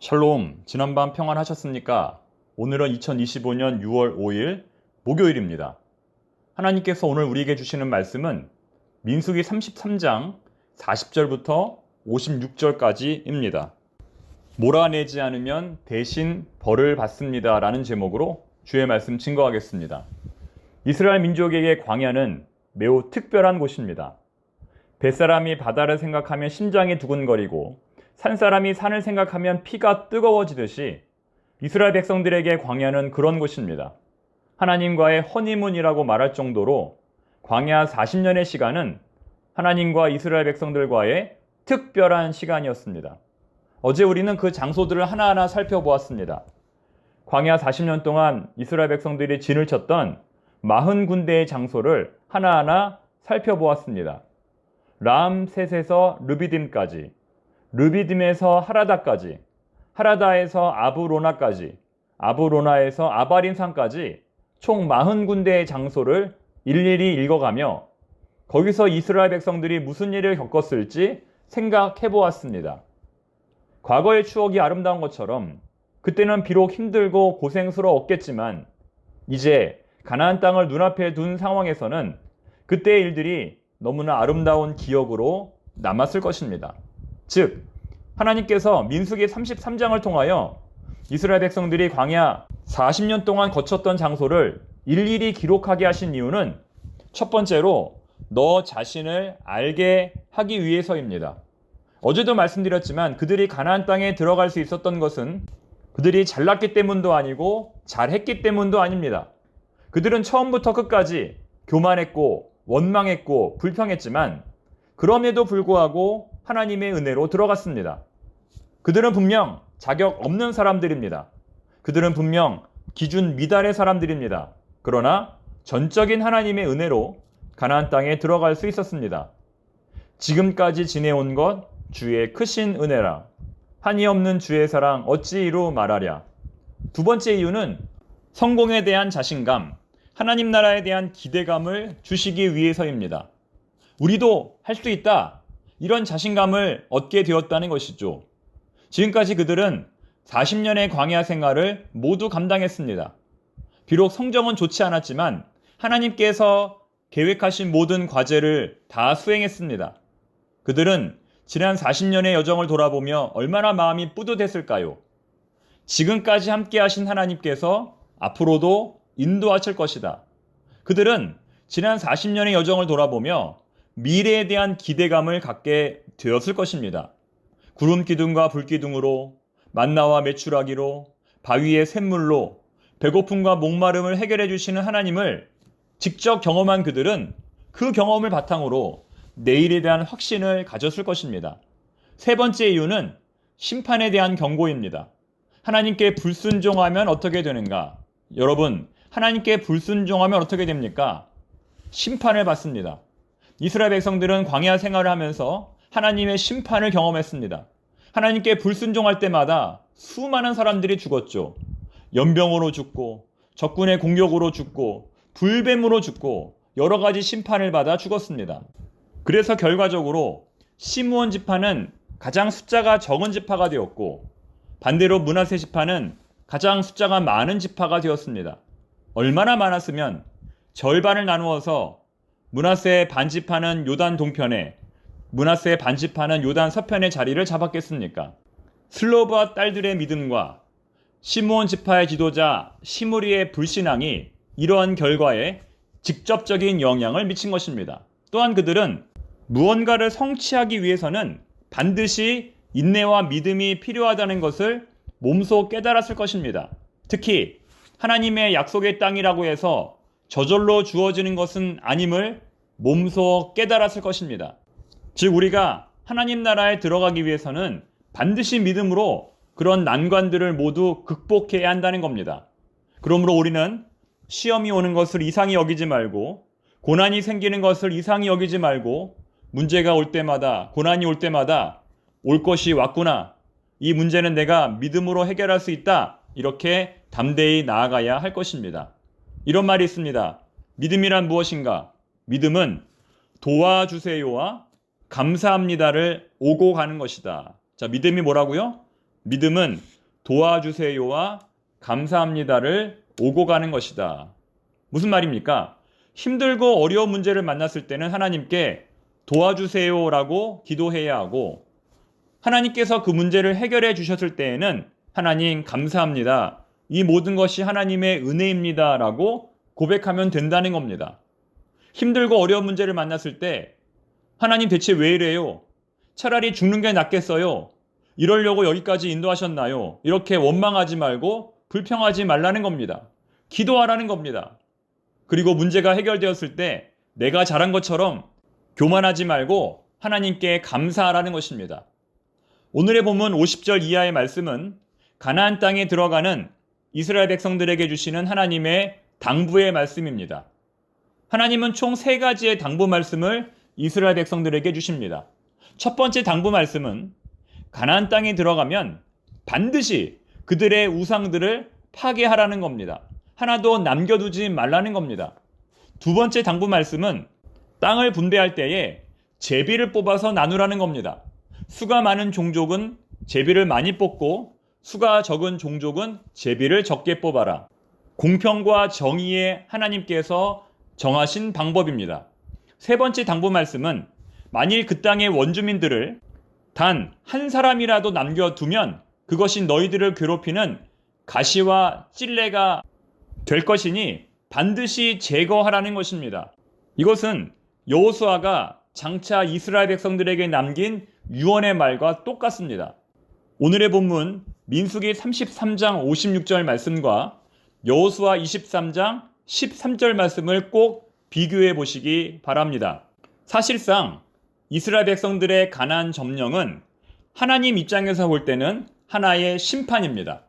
샬롬, 지난밤 평안하셨습니까? 오늘은 2025년 6월 5일 목요일입니다. 하나님께서 오늘 우리에게 주시는 말씀은 민수기 33장 40절부터 56절까지입니다. 몰아내지 않으면 대신 벌을 받습니다 라는 제목으로 주의 말씀 증거하겠습니다. 이스라엘 민족에게 광야는 매우 특별한 곳입니다. 뱃사람이 바다를 생각하면 심장이 두근거리고 산사람이 산을 생각하면 피가 뜨거워지듯이 이스라엘 백성들에게 광야는 그런 곳입니다. 하나님과의 허니문이라고 말할 정도로 광야 40년의 시간은 하나님과 이스라엘 백성들과의 특별한 시간이었습니다. 어제 우리는 그 장소들을 하나하나 살펴보았습니다. 광야 40년 동안 이스라엘 백성들이 진을 쳤던 40군데의 장소를 하나하나 살펴보았습니다. 람셋에서 르비딤까지, 르비딤에서 하라다까지, 하라다에서 아브로나까지, 아브로나에서 아바림산까지 총 40군데의 장소를 일일이 읽어가며 거기서 이스라엘 백성들이 무슨 일을 겪었을지 생각해 보았습니다. 과거의 추억이 아름다운 것처럼 그때는 비록 힘들고 고생스러웠겠지만 이제 가나안 땅을 눈앞에 둔 상황에서는 그때의 일들이 너무나 아름다운 기억으로 남았을 것입니다. 즉, 하나님께서 민수기 33장을 통하여 이스라엘 백성들이 광야 40년 동안 거쳤던 장소를 일일이 기록하게 하신 이유는 첫 번째로 너 자신을 알게 하기 위해서입니다. 어제도 말씀드렸지만 그들이 가나안 땅에 들어갈 수 있었던 것은 그들이 잘났기 때문도 아니고 잘했기 때문도 아닙니다. 그들은 처음부터 끝까지 교만했고 원망했고 불평했지만 그럼에도 불구하고 하나님의 은혜로 들어갔습니다. 그들은 분명 자격 없는 사람들입니다. 그들은 분명 기준 미달의 사람들입니다. 그러나 전적인 하나님의 은혜로 가나안 땅에 들어갈 수 있었습니다. 지금까지 지내온 것 주의 크신 은혜라. 한이 없는 주의 사랑 어찌 이루 말하랴. 두 번째 이유는 성공에 대한 자신감, 하나님 나라에 대한 기대감을 주시기 위해서입니다. 우리도 할 수 있다. 이런 자신감을 얻게 되었다는 것이죠. 지금까지 그들은 40년의 광야 생활을 모두 감당했습니다. 비록 성적은 좋지 않았지만 하나님께서 계획하신 모든 과제를 다 수행했습니다. 그들은 지난 40년의 여정을 돌아보며 얼마나 마음이 뿌듯했을까요? 지금까지 함께 하신 하나님께서 앞으로도 인도하실 것이다. 그들은 지난 40년의 여정을 돌아보며 미래에 대한 기대감을 갖게 되었을 것입니다. 구름 기둥과 불 기둥으로, 만나와 메추라기로, 바위의 샘물로 배고픔과 목마름을 해결해 주시는 하나님을 직접 경험한 그들은 그 경험을 바탕으로 내일에 대한 확신을 가졌을 것입니다. 세 번째 이유는 심판에 대한 경고입니다. 하나님께 불순종하면 어떻게 되는가? 여러분, 하나님께 불순종하면 어떻게 됩니까? 심판을 받습니다. 이스라엘 백성들은 광야 생활을 하면서 하나님의 심판을 경험했습니다. 하나님께 불순종할 때마다 수많은 사람들이 죽었죠. 연병으로 죽고 적군의 공격으로 죽고 불뱀으로 죽고 여러 가지 심판을 받아 죽었습니다. 그래서 결과적으로 시므온 지파는 가장 숫자가 적은 지파가 되었고 반대로 므낫세 지파는 가장 숫자가 많은 지파가 되었습니다. 얼마나 많았으면 절반을 나누어서 므낫세의 반지파는 요단 동편에, 므낫세의 반지파는 요단 서편의 자리를 잡았겠습니까? 슬로브와 딸들의 믿음과 시므온 지파의 지도자 시므리의 불신앙이 이러한 결과에 직접적인 영향을 미친 것입니다. 또한 그들은 무언가를 성취하기 위해서는 반드시 인내와 믿음이 필요하다는 것을 몸소 깨달았을 것입니다. 특히 하나님의 약속의 땅이라고 해서 저절로 주어지는 것은 아님을 몸소 깨달았을 것입니다. 즉 우리가 하나님 나라에 들어가기 위해서는 반드시 믿음으로 그런 난관들을 모두 극복해야 한다는 겁니다. 그러므로 우리는 시험이 오는 것을 이상히 여기지 말고 고난이 생기는 것을 이상히 여기지 말고 문제가 올 때마다 고난이 올 때마다 올 것이 왔구나. 이 문제는 내가 믿음으로 해결할 수 있다. 이렇게 담대히 나아가야 할 것입니다. 이런 말이 있습니다. 믿음이란 무엇인가? 믿음은 도와주세요와 감사합니다를 오고 가는 것이다. 자, 믿음이 뭐라고요? 믿음은 도와주세요와 감사합니다를 오고 가는 것이다. 무슨 말입니까? 힘들고 어려운 문제를 만났을 때는 하나님께 도와주세요라고 기도해야 하고, 하나님께서 그 문제를 해결해 주셨을 때에는 하나님 감사합니다, 이 모든 것이 하나님의 은혜입니다 라고 고백하면 된다는 겁니다. 힘들고 어려운 문제를 만났을 때 하나님 대체 왜 이래요? 차라리 죽는 게 낫겠어요? 이러려고 여기까지 인도하셨나요? 이렇게 원망하지 말고 불평하지 말라는 겁니다. 기도하라는 겁니다. 그리고 문제가 해결되었을 때 내가 잘한 것처럼 교만하지 말고 하나님께 감사하라는 것입니다. 오늘의 본문 50절 이하의 말씀은 가나안 땅에 들어가는 이스라엘 백성들에게 주시는 하나님의 당부의 말씀입니다. 하나님은 총 3가지의 당부 말씀을 이스라엘 백성들에게 주십니다. 첫 번째 당부 말씀은 가나안 땅에 들어가면 반드시 그들의 우상들을 파괴하라는 겁니다. 하나도 남겨두지 말라는 겁니다. 두 번째 당부 말씀은 땅을 분배할 때에 제비를 뽑아서 나누라는 겁니다. 수가 많은 종족은 제비를 많이 뽑고 수가 적은 종족은 제비를 적게 뽑아라. 공평과 정의의 하나님께서 정하신 방법입니다. 세 번째 당부 말씀은 만일 그 땅의 원주민들을 단 한 사람이라도 남겨두면 그것이 너희들을 괴롭히는 가시와 찔레가 될 것이니 반드시 제거하라는 것입니다. 이것은 여호수아가 장차 이스라엘 백성들에게 남긴 유언의 말과 똑같습니다. 오늘의 본문 민수기 33장 56절 말씀과 여호수아 23장 13절 말씀을 꼭 비교해 보시기 바랍니다. 사실상 이스라엘 백성들의 가나안 점령은 하나님 입장에서 볼 때는 하나의 심판입니다.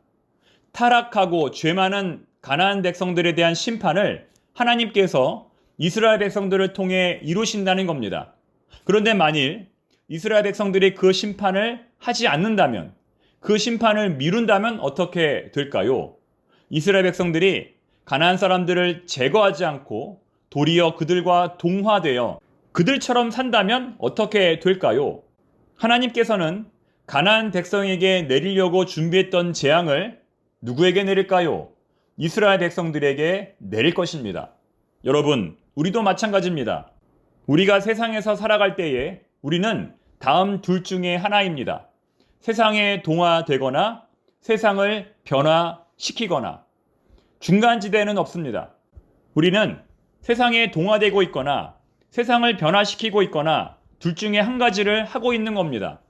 타락하고 죄 많은 가나안 백성들에 대한 심판을 하나님께서 이스라엘 백성들을 통해 이루신다는 겁니다. 그런데 만일 이스라엘 백성들이 그 심판을 하지 않는다면, 그 심판을 미룬다면 어떻게 될까요? 이스라엘 백성들이 가나안 사람들을 제거하지 않고 도리어 그들과 동화되어 그들처럼 산다면 어떻게 될까요? 하나님께서는 가나안 백성에게 내리려고 준비했던 재앙을 누구에게 내릴까요? 이스라엘 백성들에게 내릴 것입니다. 여러분, 우리도 마찬가지입니다. 우리가 세상에서 살아갈 때에 우리는 다음 둘 중에 하나입니다. 세상에 동화되거나 세상을 변화시키거나 중간지대는 없습니다. 우리는 세상에 동화되고 있거나 세상을 변화시키고 있거나 둘 중에 한 가지를 하고 있는 겁니다.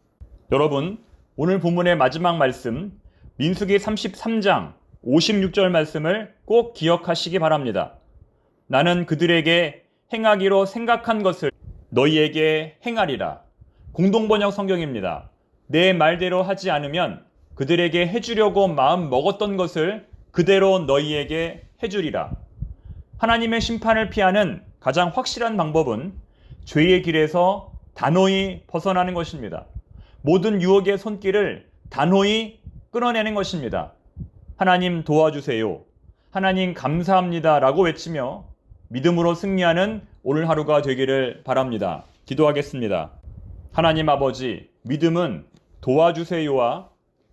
여러분, 오늘 본문의 마지막 말씀 민수기 33장 56절 말씀을 꼭 기억하시기 바랍니다. 나는 그들에게 행하기로 생각한 것을 너희에게 행하리라. 공동번역 성경입니다. 내 말대로 하지 않으면 그들에게 해주려고 마음 먹었던 것을 그대로 너희에게 해주리라. 하나님의 심판을 피하는 가장 확실한 방법은 죄의 길에서 단호히 벗어나는 것입니다. 모든 유혹의 손길을 단호히 끊어내는 것입니다. 하나님 도와주세요, 하나님 감사합니다 라고 외치며 믿음으로 승리하는 오늘 하루가 되기를 바랍니다. 기도하겠습니다. 하나님 아버지, 믿음은 도와주세요와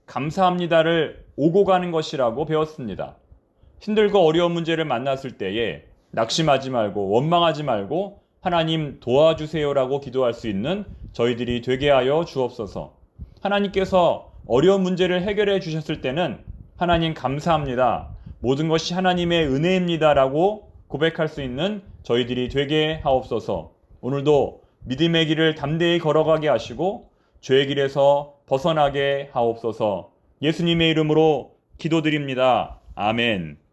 감사합니다를 오고 가는 것이라고 배웠습니다. 힘들고 어려운 문제를 만났을 때에 낙심하지 말고 원망하지 말고 하나님 도와주세요라고 기도할 수 있는 저희들이 되게 하여 주옵소서. 하나님께서 어려운 문제를 해결해 주셨을 때는 하나님 감사합니다, 모든 것이 하나님의 은혜입니다 라고 고백할 수 있는 저희들이 되게 하옵소서. 오늘도 믿음의 길을 담대히 걸어가게 하시고 죄의 길에서 벗어나게 하옵소서. 예수님의 이름으로 기도드립니다. 아멘.